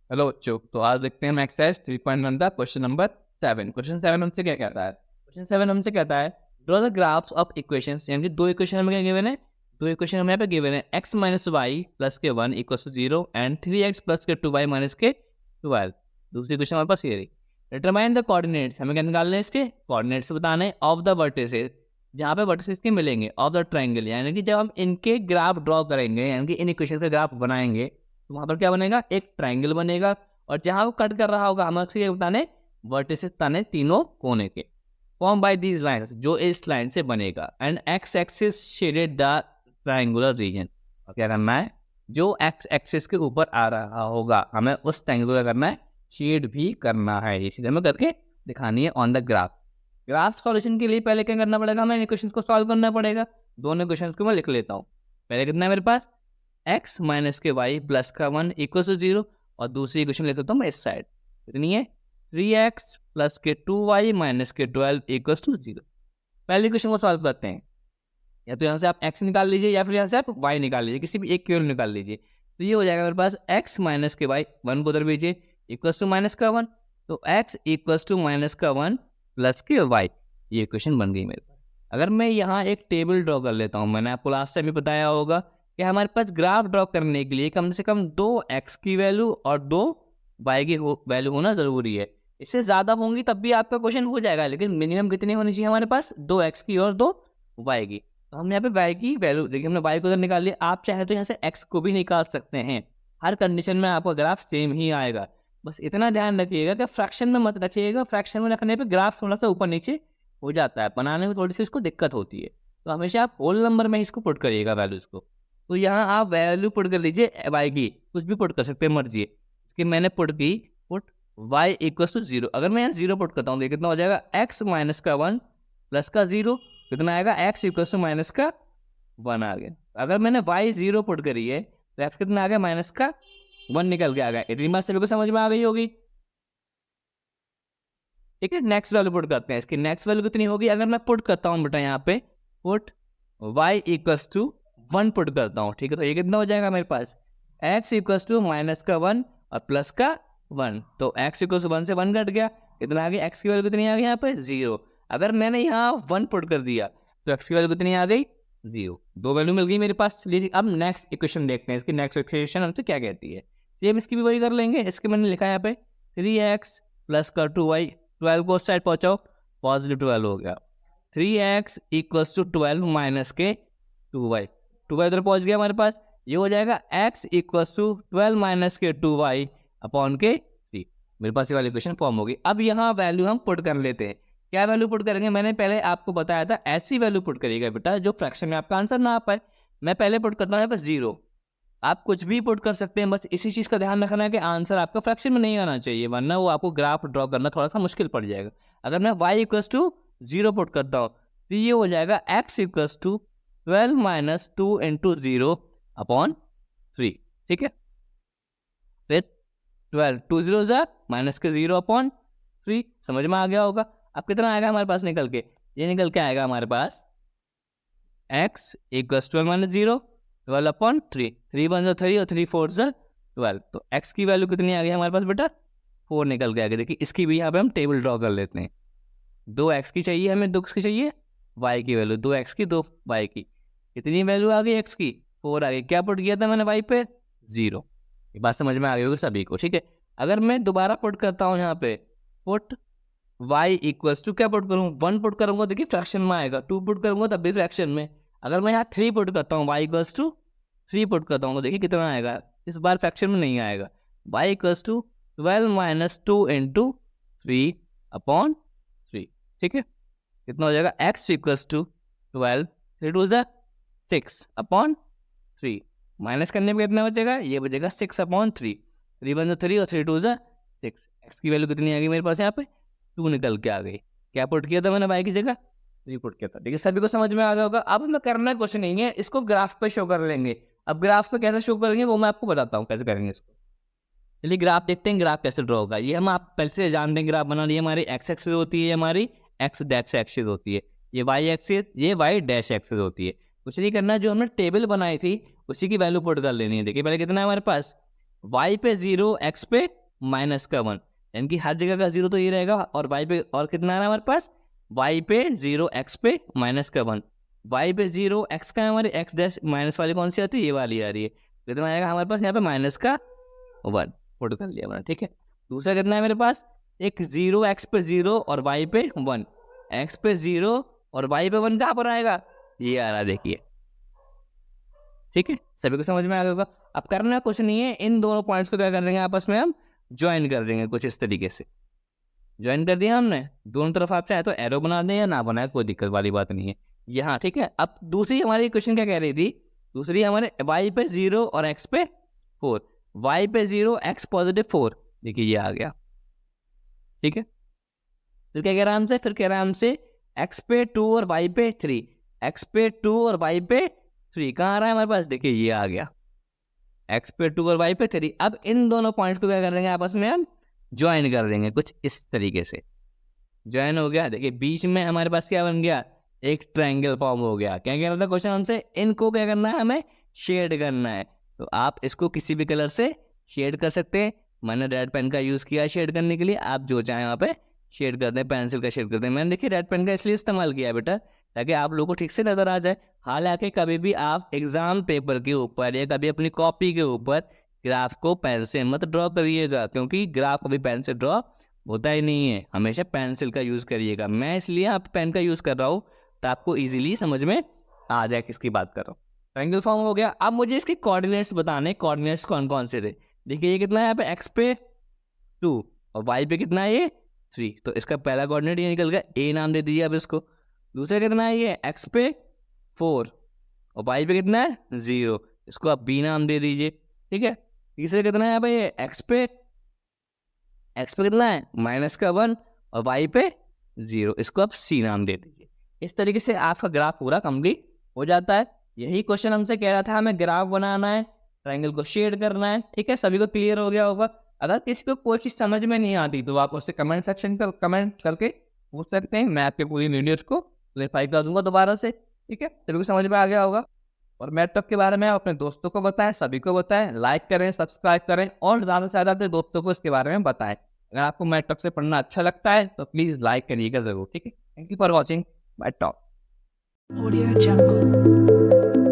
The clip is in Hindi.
हेलो बच्चों, तो आज देखते हैं हम एक्सरसाइज 3.1 का क्वेश्चन नंबर 7। क्वेश्चन 7 हमसे क्या कहता है? क्वेश्चन 7 हमसे कहता है draw the graphs of equations, यानी कि दो इक्वेशन हमें क्या गिवन है, दो इक्वेशन हमें यहाँ पे गिवन है x माइनस वाई प्लस के 1 equal to 0 and 3x plus के 2y माइनस के 12। दूसरी क्वेश्चन हमारे पास ये रही। डिटरमाइन द कोऑर्डिनेट्स, हमें क्या निकालने हैं, इसके कोऑर्डिनेट्स बताने ऑफ द वर्टिसेस, जहाँ पे वर्टिसेस के मिलेंगे, ऑफ द ट्राइंगल, यानी कि जब हम इनके ग्राफ ड्रॉ करेंगे, यानी कि इन इक्वेशन का ग्राफ बनाएंगे, तो वहाँ पर क्या बनेगा, एक ट्राइंगल बनेगा। और जहां वो कट कर रहा होगा हमें उसके बताने वर्टिसेस बताने तीनों कोने के। फॉर्म बाय दीज लाइंस, जो इस लाइन से बनेगा, and x axis shaded the triangular region. और क्या करना है, जो एक्स एक्सिस के ऊपर आ रहा होगा हमें उस ट्रायंगल को क्या करना है, शेड भी करना है। ये चीज हमें करके दिखानी है on the graph. Graph solution के लिए पहले क्या करना पड़ेगा, हमें इक्वेशन को सॉल्व करना पड़ेगा। दोनों इक्वेशन को मैं लिख लेता हूँ। पहले कितना है मेरे पास, x माइनस के वाई प्लस का 1 इक्वल टू 0, और दूसरी इक्वेशन लेते तो मैं इस साइड कितनी है, 3x प्लस के 2y माइनस के 12 इक्वल टू 0। पहली इक्वेशन को सॉल्व करते हैं। या तो यहाँ से आप x निकाल लीजिए या फिर यहाँ से आप y निकाल लीजिए, किसी भी एक केवल निकाल लीजिए। तो ये हो जाएगा मेरे पास x माइनस के वाई, 1 को उधर भेजिए, इक्वल टू माइनस का 1। तो x इक्वल टू माइनस का 1 प्लस के y, ये इक्वेशन बन गई मेरे पास। अगर मैं यहाँ एक टेबल ड्रॉ कर लेता हूँ, मैंने आपको लास्ट टाइम भी बताया होगा कि हमारे पास ग्राफ ड्रॉ करने के लिए कम से कम 2 x की वैल्यू और 2 y की वैल्यू होना जरूरी है। इससे ज़्यादा होंगी तब भी आपका क्वेश्चन हो जाएगा, लेकिन मिनिमम कितनी होनी चाहिए हमारे पास, 2 x की और 2 y की। तो हमने यहाँ पे y की वैल्यू देखिए, हमने y को उधर निकाल लिया। आप चाहे तो यहाँ से x को भी निकाल सकते हैं। हर कंडीशन में आपका ग्राफ सेम ही आएगा। बस इतना ध्यान रखिएगा कि फ्रैक्शन में मत रखिएगा, फ्रैक्शन में रखने पे ग्राफ थोड़ा सा ऊपर नीचे हो जाता है, बनाने में थोड़ी सी इसको दिक्कत होती है। तो हमेशा आप होल नंबर में इसको पुट करिएगा वैल्यूज़ को। तो यहाँ आप वैल्यू पुट कर लीजिए y की, कुछ भी पुट कर सकते हैं मर्जी है कि मैंने पुट की, पुट y इक्वल टू 0। अगर मैं यहाँ 0 पुट करता हूँ तो कितना हो जाएगा, x माइनस का 1 प्लस का 0 कितना आएगा, x इक्वल टू माइनस का 1 आ गया। अगर मैंने y 0 पुट करी है तो x कितना आ गया, माइनस का 1 निकल के आ गया। इतनी बात सभी को समझ में आ गई होगी। ठीक है, नेक्स्ट वैल्यू पुट करते हैं। इसकी नेक्स्ट वैल्यू कितनी होगी, अगर मैं पुट करता हूँ बेटा यहाँ पे put y equals to 1 put करता हूँ, ठीक है, तो ये कितना हो जाएगा मेरे पास, x इक्वल्स टू माइनस का 1 और प्लस का 1। तो x इक्वल्स टू 1 से 1 कट गया, कितना आ गया, x की वैल्यू कितनी आ गई यहाँ पे 0। अगर मैंने यहाँ 1 पुट कर दिया तो x की वैल्यू कितनी आ गई, 0। दो वैल्यू मिल गई मेरे पास। चलिए अब नेक्स्ट इक्वेशन देखते हैं, इसकी नेक्स्ट इक्वेशन हमसे क्या कहती है। सेम इसकी भी वही कर लेंगे। इसके मैंने लिखा है यहाँ पे 3x प्लस का 2y, 12 को उस साइड पहुंचाओ, पॉजिटिव 12 हो गया। 3x इक्वल्स टू 12 माइनस के 2y, 2y इधर पहुंच गया हमारे पास। ये हो जाएगा x इक्वल्स टू 12 माइनस के 2y अपॉन के 3। मेरे पास ये वाली इक्वेशन फॉर्म होगी। अब यहाँ वैल्यू हम पुट कर लेते हैं। क्या वैल्यू पुट करेंगे, मैंने पहले आपको बताया था ऐसी वैल्यू पुट करिएगा बेटा जो फ्रैक्शन में आपका आंसर ना आ पाए। मैं पहले पुट करता हूँ यहाँ पर 0। आप कुछ भी पुट कर सकते हैं, बस इसी चीज़ का ध्यान रखना है कि आंसर आपका फ्रैक्शन में नहीं आना चाहिए, वरना वो आपको ग्राफ ड्रॉ करना थोड़ा सा मुश्किल पड़ जाएगा। अगर मैं y इक्वल्स टू 0 पुट करता हूँ तो ये हो जाएगा x equals to 12 minus 2 into 0 upon 3। ठीक है, फिर 12 2 0 ज़ा माइनस के 0 अपॉन 3, समझ में आ गया होगा। अब कितना आएगा हमारे पास निकल के, ये निकल के आएगा हमारे पास x इक्वल्स 12 माइनस 0 12 अपॉन 3, 3 1 3 और 3 4 12। तो x की वैल्यू कितनी आ गई हमारे पास बेटा, 4 निकल के आ गई। देखिए इसकी भी यहाँ पे हम टेबल ड्रॉ कर लेते हैं। 2 x की चाहिए हमें, 2 की चाहिए y की वैल्यू, 2 x की 2 y की। कितनी वैल्यू आ गई x की, 4 आ गई। क्या पुट किया था मैंने y पे, 0। ये बात समझ में आ गई होगी सभी को। ठीक है, अगर मैं दोबारा पुट करता हूँ यहाँ पे पुट y इक्वल्स टू, क्या पुट करूँ, 1 पुट करूँगा देखिए फ्रैक्शन में आएगा, 2 पुट करूँगा तब भी फ्रैक्शन में। अगर मैं यहाँ 3 पुट करता हूँ, y इक्वल्स टू 3 पुट करता हूँ तो देखिए कितना आएगा, इस बार फ्रैक्शन में नहीं आएगा। y equals to 12 minus 2 into 3 upon 3। ठीक है, कितना हो जाएगा, x इक्वल्स टू 12, 3 2 ज़ा 6 अपॉन 3। माइनस करने में कितना बचेगा, ये बचेगा 6 अपॉन 3, 3 1 3 और 3 2 ज़ा 6। x की वैल्यू कितनी आ गई मेरे पास यहाँ पे, 2 निकल के आ गई। क्या पुट किया था मैंने y की जगह, 3 पुट किया था। ठीक है, सभी को समझ में आ गया होगा। अब हमें करना कुछ नहीं है, इसको ग्राफ पे शो कर लेंगे। अब ग्राफ पे कैसे शो करेंगे वो मैं आपको बताता हूँ कैसे करेंगे इसको। चलिए ग्राफ देखते हैं, ग्राफ कैसे ड्रॉ होगा। ये हम आप पहले से जानते हैं, ग्राफ बनानी है हमारी एक्स एक्सिस होती है, हमारी एक्स डैश एक्सिस होती है, ये वाई एक्सिस, ये वाई डैश एक्सिस होती है। कुछ नहीं करना, जो हमने टेबल बनाई थी उसी की वैल्यू पुट कर लेनी है। देखिए पहले कितना है हमारे पास, y पे 0 x पे माइनस का 1, यानी कि हर जगह का 0 तो ये रहेगा, और y पे और कितना आ रहा है हमारे पास, y पे 0 x पे माइनस का 1, y पे 0 x का हमारे x डैश माइनस वाली कौन सी आती है, ये वाली आ रही है, कितना आएगा हमारे पास यहाँ पे माइनस का 1, पुट कर लिया मैंने, ठीक है। दूसरा कितना है मेरे पास, एक 0 x पे 0 और y पे 1, x पे 0 और y पे 1 कहाँ पर आएगा, ये आ रहा है देखिए, ठीक है, सभी को समझ में आ गया होगा। अब करना कुछ नहीं है, इन दोनों पॉइंट्स को क्या कर देंगे आपस में हम ज्वाइन कर देंगे कुछ इस तरीके से, ज्वाइन कर दिया हमने, दोनों तरफ आप चाहे तो एरो बना दें या ना बनाए, कोई दिक्कत वाली बात नहीं है यहाँ, ठीक है। अब दूसरी हमारी क्वेश्चन क्या कह रही थी, दूसरी हमारे y पे 0 और x पे 4, y पे 0 x पॉजिटिव 4, देखिए ये आ गया, ठीक है। फिर क्या कह रहा है हमसे, फिर कह रहा है हमसे x पे 2 और y पे 3, x पे 2 और y पे 3 कहाँ आ रहा है हमारे पास, देखिए ये आ गया, x पे 2 और y पे 3। अब इन दोनों पॉइंट को क्या कर देंगे आपस में हम ज्वाइन कर देंगे कुछ इस तरीके से, ज्वाइन हो गया, देखिए बीच में हमारे पास क्या बन गया, एक ट्रायंगल फॉर्म हो गया। क्या कह रहा था क्वेश्चन हमसे, इनको क्या करना है, हमें शेड करना है, तो आप इसको किसी भी कलर से शेड कर सकते हैं, मैंने रेड पेन का यूज़ किया शेड करने के लिए, आप जो चाहें वहाँ पे शेड कर दें, पेंसिल का शेड कर दें, मैंने देखिए रेड पेन का इसलिए इस्तेमाल किया है बेटा, ताकि आप लोगों को ठीक से नज़र आ जाए। हालांकि कभी भी आप एग्जाम पेपर के ऊपर या कभी अपनी कॉपी के ऊपर ग्राफ को पेन से मत ड्रॉ करिएगा, क्योंकि ग्राफ कभी पेन से ड्रॉ होता ही नहीं है, हमेशा पेंसिल का यूज़ करिएगा। मैं इसलिए आप पेन का यूज़ कर रहा हूँ तो आपको इजीली समझ में आ जाए किसकी बात कर रहा हूँ। ट्रायंगल फॉर्म हो गया, अब मुझे इसके कोऑर्डिनेट्स बताने, कोऑर्डिनेट्स कौन कौन से थे। देखिए ये कितना है यहाँ पे, एक्स पे 2 और वाई पे कितना है ये 3, तो इसका पहला कोऑर्डिनेट ये निकल गया, ए नाम दे दीजिए अब इसको। दूसरा कितना है ये, एक्स पे 4 और वाई पे कितना है 0, इसको आप बी नाम दे दीजिए, ठीक है। तीसरा कितना है यहाँ पे, ये एक्स पे कितना है माइनस का 1 और वाई पे 0, इसको आप सी नाम दे दीजिए। इस तरीके से आपका ग्राफ पूरा कंप्लीट हो जाता है। यही क्वेश्चन हमसे कह रहा था, हमें ग्राफ बनाना है, ट्रायंगल को शेड करना है, ठीक है। सभी को क्लियर हो गया होगा। अगर किसी को कोई चीज़ समझ में नहीं आती तो आप उससे कमेंट सेक्शन पर कमेंट करके पूछ सकते हैं, मैं आपके पूरी वीडियोज को क्लेरिफाई कर दूंगा दोबारा से, ठीक है। सभी को समझ में आ गया होगा। और मैथटॉक के बारे में आप अपने दोस्तों को बताएं, सभी को बताएं, लाइक करें, सब्सक्राइब करें और ज़्यादा से ज़्यादा अपने दोस्तों को इसके बारे में बताएं। अगर आपको मैथटॉक से पढ़ना अच्छा लगता है तो प्लीज़ लाइक करिएगा ज़रूर, ठीक है। Thank you for watching MathTalk. Audio Jungle.